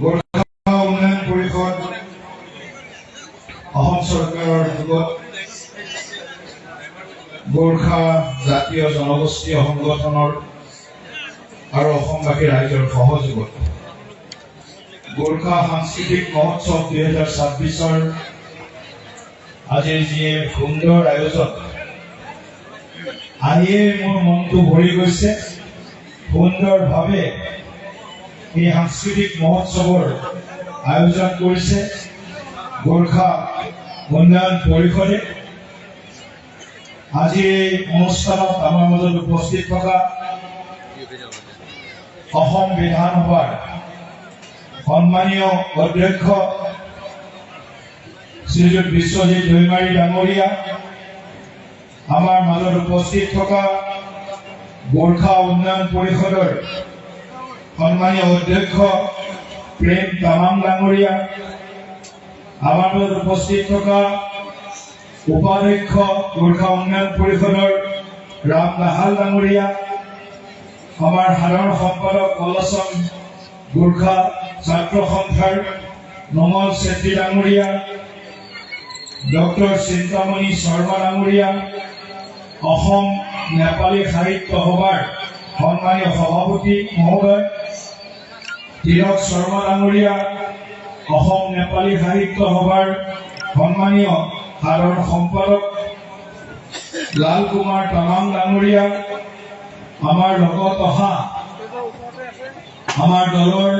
গোৰ্খা উন্নয়ন পৰিষদ অসম চৰকাৰৰ যুগত গোৰ্খা জাতীয় জনগোষ্ঠীয় সংগঠনৰ আৰু অসমবাসী ৰাইজৰ সহযোগত গোৰ্খা সাংস্কৃতিক মহোৎসৱ 2026 আজিৰ যি সুন্দৰ আয়োজন আহিয়ে মোৰ মনটো ভৰি গৈছে। সুন্দৰভাৱে এই সাংস্কৃতিক মহোৎসৱৰ আয়োজন কৰিছে গোৰ্খা উন্নয়ন পৰিষদে। আজি এই অনুষ্ঠানত আমাৰ মাজত উপস্থিত থকা অসম বিধানসভাৰ সন্মানীয় অধ্যক্ষ শ্ৰীযুত বিশ্বজিৎ দৈমাৰী ডাঙৰীয়া, আমাৰ মাজত উপস্থিত থকা গোৰ্খা উন্নয়ন পৰিষদৰ সন্মানীয় অধ্যক্ষ প্ৰেম তামাং ডাঙৰীয়া, আমাৰ মাজত উপস্থিত থকা উপাধ্যক্ষ গোৰ্খা উন্নয়ন পৰিষদৰ ৰাম দাহাল ডাঙৰীয়া, আমাৰ সাধাৰণ সম্পাদক কলচন গোৰ্খা ছাত্ৰ সন্থাৰ নমল চেত্ৰী ডাঙৰীয়া, ডক্টৰ চিন্তামণি শৰ্মা ডাঙৰীয়া, অসম নেপালী সাহিত্য সভাৰ সন্মানীয় সভাপতি মহোদয় তিলক শৰ্মা ডাঙৰীয়া, অসম নেপালী সাহিত্য সভাৰ সন্মানীয় সাধাৰণ সম্পাদক লাল কুমাৰ তামাং ডাঙৰীয়া, আমাৰ লগত অহা আমাৰ দলৰ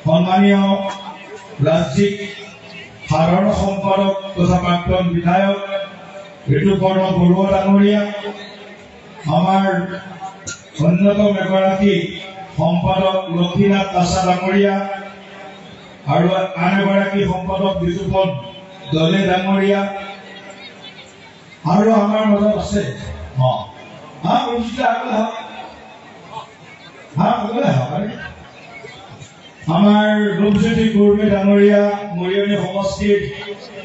সন্মানীয় ৰাজ্যিক সাধাৰণ সম্পাদক তথা প্ৰাক্তন বিধায়ক ঋতুপৰ্ণ বৰুৱা ডাঙৰীয়া, আমাৰ অন্যতম এগৰাকী সম্পাদক লক্ষীনাথ তাছা ডাঙৰীয়া আৰু আন এগৰাকী সম্পাদক বিতুপন দলে ডাঙৰীয়া, আৰু আমাৰ মাজত আছে আমাৰ ৰূপজ্যোতি কুৰ্মী ডাঙৰীয়া, মৰিয়নি সমষ্টিৰ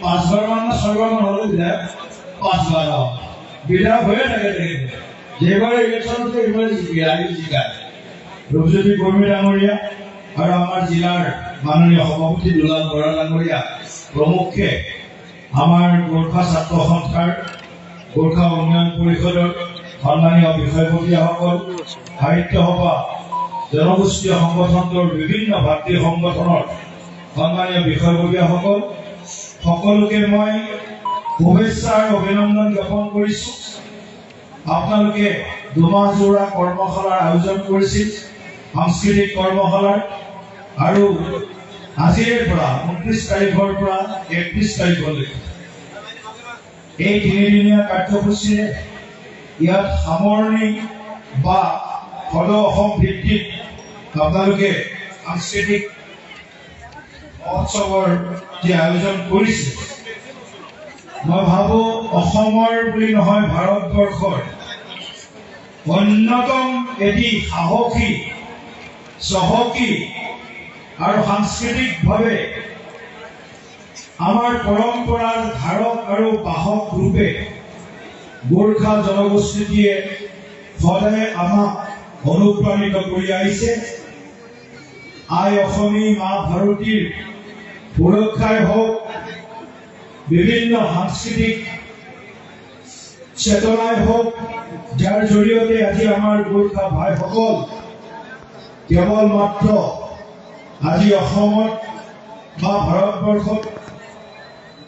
5বাৰ মান না 6বাৰ মান হল বিধায়ক, 5বাৰ বিধায়ক হৈয়ে থাকে যেবাৰ ইলেকশ্যন জিকায় ৰূপজ্যোতি কুৰ্মী ডাঙৰীয়া, আৰু আমাৰ জিলাৰ মাননীয় সভাপতি দুলাল বৰা ডাঙৰীয়া প্ৰমুখ্যে আমাৰ গোৰ্খা ছাত্ৰ সন্থাৰ গোৰ্খা উন্নয়ন পৰিষদৰ সন্মানীয় বিষয়ববীয়াসকল, সাহিত্য সভা জনগোষ্ঠীয় সংগঠনটোৰ বিভিন্ন ভাতৃ সংগঠনৰ সন্মানীয় বিষয়ববীয়াসকল, সকলোকে মই শুভেচ্ছা আৰু অভিনন্দন জ্ঞাপন কৰিছো। আপোনালোকে দুমাহজোৰা কৰ্মশালাৰ আয়োজন কৰিছিল, সাংস্কৃতিক কৰ্মশালাৰ, আৰু আজিৰে পৰা 29 তাৰিখৰ পৰা 31 তাৰিখলৈকে এই 3দিনীয়া কাৰ্যসূচীৰে ইয়াত সামৰণি বা সদৌ অসম ভিত্তিত আপোনালোকে সাংস্কৃতিক মহোৎসৱৰ যি আয়োজন কৰিছে, মই ভাবো অসমৰ বুলি নহয় ভাৰতবৰ্ষৰ অন্যতম এটি সাহসী চহকী আৰু সাংস্কৃতিকভাৱে আমাৰ পৰম্পৰাৰ ধাৰক আৰু বাহক ৰূপে গোৰ্খা জনগোষ্ঠীয়ে সদায় আমাক অনুপ্ৰাণিত কৰি আহিছে। আই অসমী মা ভাৰতীৰ সুৰক্ষাই হওক, বিভিন্ন সাংস্কৃতিক চেতনাই হওক, যাৰ জৰিয়তে আজি আমাৰ গোৰ্খা ভাইসকল কেৱল মাত্ৰ আজি অসমত বা ভাৰতবৰ্ষত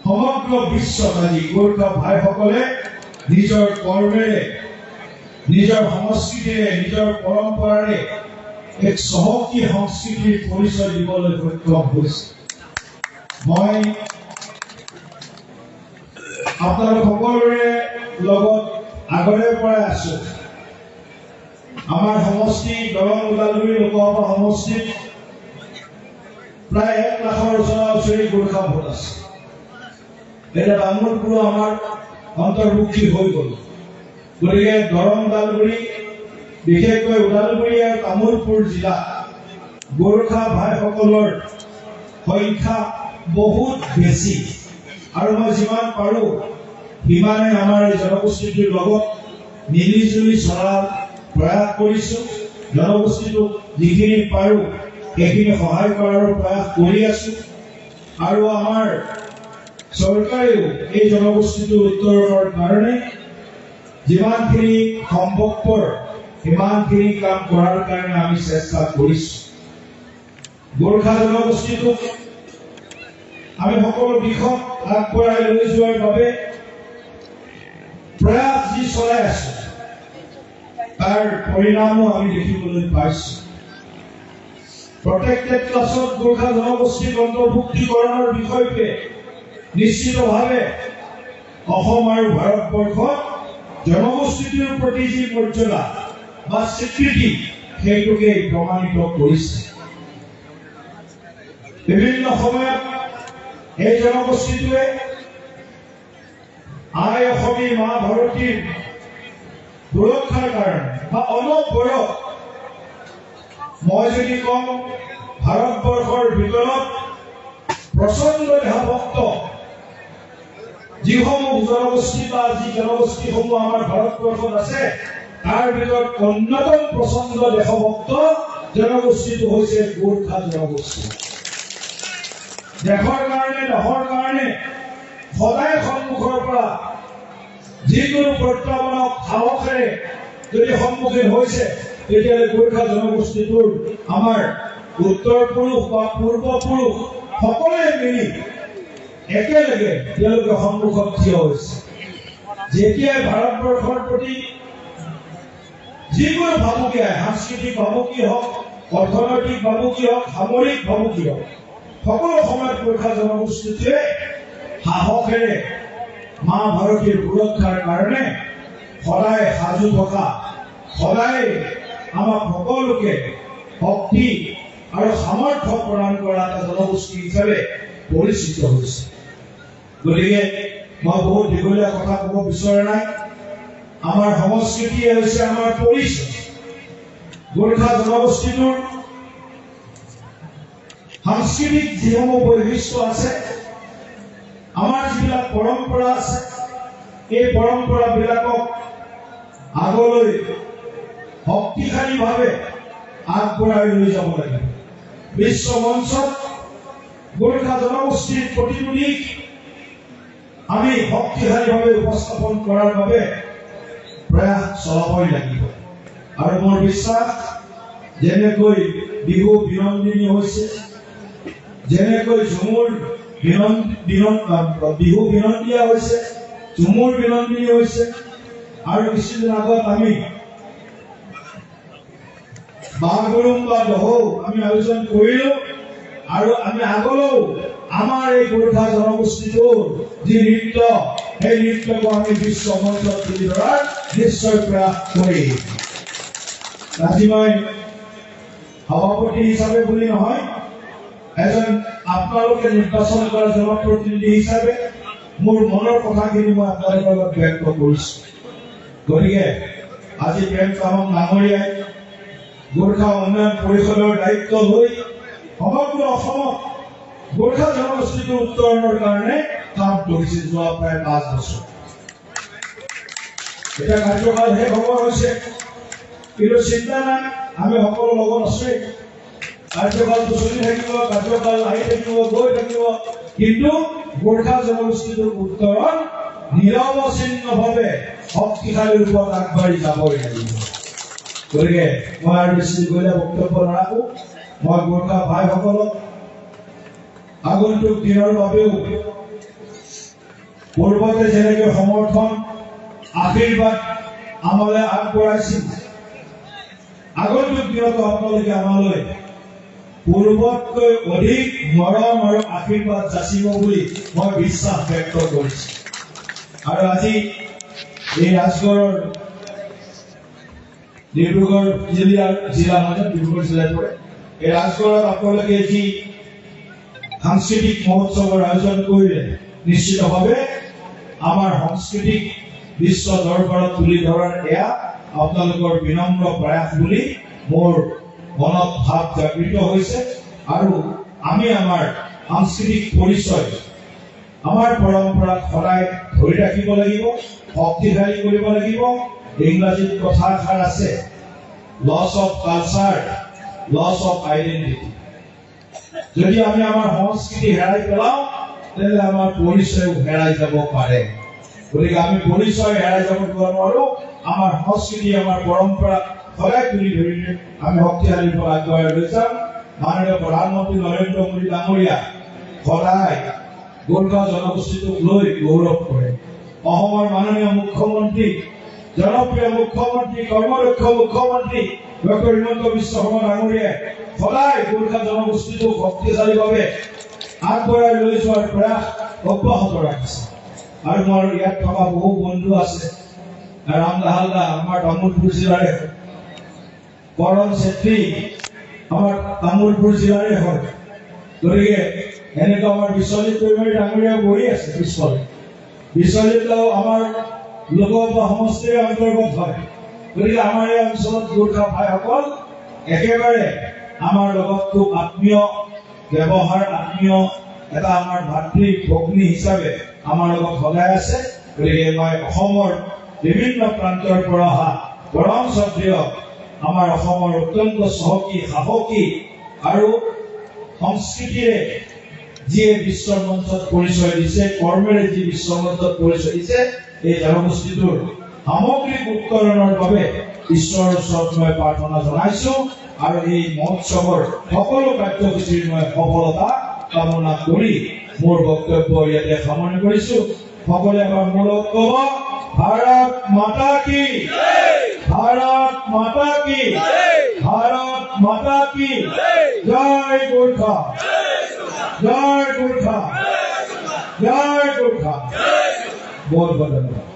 সমগ্ৰ বিশ্বত আজি গোৰ্খা ভাইসকলে নিজৰ কৰ্মেৰে, নিজৰ সংস্কৃতিৰে, নিজৰ পৰম্পৰাৰে এক চহকী সংস্কৃতিৰ পৰিচয় দিবলৈ সক্ষম হৈছে। মই আপোনালোক সকলোৰে লগত আগৰে পৰাই আছো। আমাৰ সমষ্টি দৰং ওদালগুৰি লোকসভা সমষ্টিত প্ৰায় 1 লাখৰ ওচৰা-ওচৰি গোৰ্খা ভোট আছে। এতিয়া ডাঙৰপুৰো আমাৰ অন্তৰ্ভুক্তি হৈ গ'ল। গতিকে দৰং ওদালগুৰি, বিশেষকৈ ওদালগুৰি আৰু কামৰূপৰ জিলা গোৰ্খা ভাইসকলৰ সংখ্যা বহুত বেছি, আৰু মই যিমান পাৰো সিমানে আমাৰ এই জনগোষ্ঠীটোৰ লগত মিলিজুলি চলাৰ প্ৰয়াস কৰিছো। জনগোষ্ঠীটোক যিখিনি পাৰো সেইখিনি সহায় কৰাৰ প্ৰয়াস কৰি আছো আৰু আমাৰ চৰকাৰেও এই জনগোষ্ঠীটোৰ উত্তৰণৰ কাৰণে যিমানখিনি সম্ভৱপৰ সিমানখিনি কাম কৰাৰ কাৰণে আমি চেষ্টা কৰিছো। গোৰ্খা জনগোষ্ঠীটোক আমি সকলো দিশত আগবঢ়াই লৈ যোৱাৰ বাবে প্ৰয়াস যি চলাই আছো তাৰ পৰিণামো আমি দেখিবলৈ পাইছো। প্ৰটেক্টেড ক্লাছত গোৰ্খা জনগোষ্ঠীক অন্তৰ্ভুক্তিকৰণৰ বিষয়টোৱে নিশ্চিতভাৱে অসম আৰু ভাৰতবৰ্ষত জনগোষ্ঠীটোৰ প্ৰতি যি মৰ্যাদা বা স্বীকৃতি সেইটোকে প্ৰমাণিত কৰিছে। বিভিন্ন সময়ত এই জনগোষ্ঠীটোৱে আই অসমী মা ভাৰতীৰ সুৰক্ষাৰ কাৰণে বা অনবৰত মই যদি কওঁ ভাৰতবৰ্ষৰ ভিতৰত প্ৰচণ্ড দেশভক্ত যিসমূহ জনগোষ্ঠী বা যি জনগোষ্ঠীসমূহ আমাৰ ভাৰতবৰ্ষত আছে তাৰ ভিতৰত অন্যতম প্ৰচণ্ড দেশভক্ত জনগোষ্ঠীটো হৈছে গোৰ্খা জনগোষ্ঠী। দেশৰ কাৰণে সদায় সন্মুখৰ পৰা যিকোনো প্ৰত্যাহ্বানক সাহসেৰে যদি সন্মুখীন হৈছে তেতিয়াহ'লে গোৰ্খা জনগোষ্ঠীটোৰ আমাৰ উত্তৰ পুৰুষ বা পূৰ্বপুৰুষ সকলোৱে মিলি একেলগে তেওঁলোকে সন্মুখত থিয় হৈছে। যেতিয়াই ভাৰতবৰ্ষৰ প্ৰতি যিকোনো ভাবুকি আহে, সাংস্কৃতিক ভাবুকি হওক, অৰ্থনৈতিক ভাবুকি হওক, সামৰিক ভাবুকি হওক, সকলো সময়ত গোৰ্খা জনগোষ্ঠীটোৱে সাহসেৰে মা ভাৰতীৰ সুৰক্ষাৰ কাৰণে সদায় সাজু থকা, সদায় আমাক সকলোকে শক্তি আৰু সামৰ্থ্য প্ৰদান কৰা এটা জনগোষ্ঠী হিচাপে পৰিচিত হৈছে। গতিকে মই বহুত দীঘলীয়া কথা ক'ব বিচৰা নাই। আমাৰ সংস্কৃতিয়ে হৈছে আমাৰ পৰিচয়। গোৰ্খা জনগোষ্ঠীটোৰ সাংস্কৃতিক যিসমূহ বৈশিষ্ট্য আছে, আমাৰ যিবিলাক পৰম্পৰা আছে, এই পৰম্পৰাবিলাকক আগলৈ শক্তিশালীভাৱে আগবঢ়াই লৈ যাব লাগিব। বিশ্ব মঞ্চত গোৰ্খা জনগোষ্ঠীৰ প্ৰতিটো দিশ আমি শক্তিশালীভাৱে উপস্থাপন কৰাৰ বাবে প্ৰয়াস চলাবই লাগিব। আৰু মোৰ বিশ্বাস যেনেকৈ বিহু বিনন্দিনী হৈছে, যেনেকৈ ঝুমুৰ বিহু বিনন্দিয়া হৈছে, ঝুমুৰ বিনন্দিনী হৈছে, আৰু কিছুদিন আগত আমি বাগৰুম বা দহৌ আমি আয়োজন কৰিলো। আৰু আমি আগলৈও আমাৰ এই গোৰ্খা জনগোষ্ঠীটোৰ যি নৃত্য, সেই নৃত্যকো আমি বিশ্ব মঞ্চত তুলি ধৰাৰ নিশ্চয় প্ৰয়াস কৰিম। আজি মই সভাপতি হিচাপে বুলি নহয়, এজন আপোনালোকে নিৰ্বাচন কৰা জনপ্ৰতিনিধি হিচাপে মোৰ মনৰ কথাখিনি মই আপোনালোকৰ লগত ব্যক্ত কৰিছো। গতিকে আজি প্ৰেম তামাং ডাঙৰীয়াই গোৰ্খা উন্নয়ন পৰিষদৰ দায়িত্ব লৈ সমগ্ৰ অসমত গোৰ্খা জনগোষ্ঠীটোৰ উত্তৰণৰ কাৰণে কাম কৰিছে যোৱা প্ৰায় 5 বছৰ। এতিয়া কাৰ্যকাল শেষ হ'ব হৈছে, কিন্তু চিন্তা নাই, আমি সকলো লগত আছে। কাৰ্যকালটো চলি থাকিব, কাৰ্যকাল আহি থাকিব, গৈ থাকিব, কিন্তু গোৰ্খা জনগোষ্ঠীটোৰ উত্তৰণ নিৰৱচ্ছিন্নভাৱে শক্তিশালী ৰূপত আগবাঢ়ি যাবই লাগিব। গতিকে মই আৰু বেছি দীঘলীয়া বক্তব্য নাৰাখো। মই গোৰ্খা ভাইসকলক আগন্তুক দিনৰ বাবেও পূৰ্বতে যেনেকৈ সমৰ্থন আশীৰ্বাদ আমালৈ আগবঢ়াইছিল, আগন্তুক দিনতো আপোনালোকে আমালৈ পূৰ্বতকৈ অধিক মৰম আৰু আশীৰ্বাদ যাচিব বুলি মই বিশ্বাস ব্যক্ত কৰিছো। আৰু আজি এই ৰাজগড়ৰ ডিব্ৰুগড় জিলা নহয়, ডিব্ৰুগড় জিলাত পৰে, এই ৰাজগড়ত আপোনালোকে যি সাংস্কৃতিক মহোৎসৱৰ আয়োজন কৰিলে, নিশ্চিতভাৱে আমাৰ সংস্কৃতিক বিশ্ব দৰবাৰত তুলি ধৰাৰ এয়া আপোনালোকৰ বিনম্ৰ প্ৰয়াস বুলি মোৰ মনত ভাৱ জাগৃত হৈছে। আৰু আমি আমাৰ সাংস্কৃতিক পৰিচয়, আমাৰ পৰম্পৰাক সদায় ধৰি ৰাখিব লাগিব, শক্তিশালী কৰিব লাগিব। ইংৰাজীত কথা এষাৰ আছে, loss of culture, loss of identity. যদি আমি আমাৰ সংস্কৃতি হেৰাই পেলাওঁ তেন্তে আমাৰ পৰিচয় হেৰাই যাব পাৰে। গতিকে আমি পৰিচয় হেৰাই যাব দিব নোৱাৰো। আমাৰ সংস্কৃতি আমাৰ পৰম্পৰা সদায় তুলি ধৰি আমি শক্তিশালী পৰা আগুৱাই লৈ যাম। মাননীয় প্ৰধানমন্ত্ৰী নৰেন্দ্ৰ মোদী ডাঙৰীয়া সদায় গোৰ্খা জনগোষ্ঠীটোক লৈ গৌৰৱ কৰে। অসমৰ মাননীয় মুখ্যমন্ত্ৰী জনপ্ৰিয় মুখ্যমন্ত্ৰী কৰ্মদক্ষ মুখ্যমন্ত্ৰী ডক্টৰ হিমন্ত বিশ্ব শৰ্মা ডাঙৰীয়াই সদায় গোৰ্খা জনগোষ্ঠীটোক শক্তিশালীভাৱে আগবঢ়াই লৈ যোৱাৰ প্ৰয়াস অব্যাহত ৰাখিছে। আৰু মোৰ ইয়াত থকা বহু বন্ধু আছে। ৰাম দাহালদা আমাৰ তামোলপুৰ জিলাৰে হয়, কৰণ চেত্ৰী আমাৰ তামোলপুৰ জিলাৰে হয়। গতিকে এনেকুৱা আমাৰ বিশ্বজিৎ দৈমাৰী ডাঙৰীয়া বহি আছে পিছফালে। বিশ্বজিৎও আমাৰ লোকসভা সমষ্টিৰ অন্তৰ্গত হয়। গতিকে আমাৰ এই অঞ্চলত গোৰ্খা ভাইসকল একেবাৰে আমাৰ লগত খুব আত্মীয় ব্যৱহাৰ, আত্মীয় এটা আমাৰ ভাতৃ ভগ্নী হিচাপে আমাৰ লগত সদায় আছে। গতিকে মই অসমৰ বিভিন্ন প্ৰান্তৰ পৰা অহা পৰম শ্ৰদ্ধেয় আমাৰ অসমৰ অত্যন্ত চহকী সাহসী আৰু সংস্কৃতিৰে যিয়ে বিশ্বৰ মঞ্চত পৰিচয় দিছে, কৰ্মেৰে যি বিশ্বৰ মঞ্চত পৰিচয় দিছে, এই জনগোষ্ঠীটোৰ সামগ্ৰিক উত্তৰণৰ বাবে ঈশ্বৰৰ ওচৰত মই প্ৰাৰ্থনা জনাইছো। আৰু এই মহোৎসৱৰ সকলো কাৰ্যসূচীৰ মই সফলতা কামনা কৰি মোৰ বক্তব্য ইয়াতে সামৰণি কৰিছো। সকলোৱে এবাৰ মোৰ লগত ক'ব, ভাৰত মাতা কি, ভাৰত মাতা কি, ভাৰত মাতা কি, জয় গোৰ্খা, জয় গোৰ্খা, জয় গোৰ্খা। বহুত বহুত ধন্যবাদ।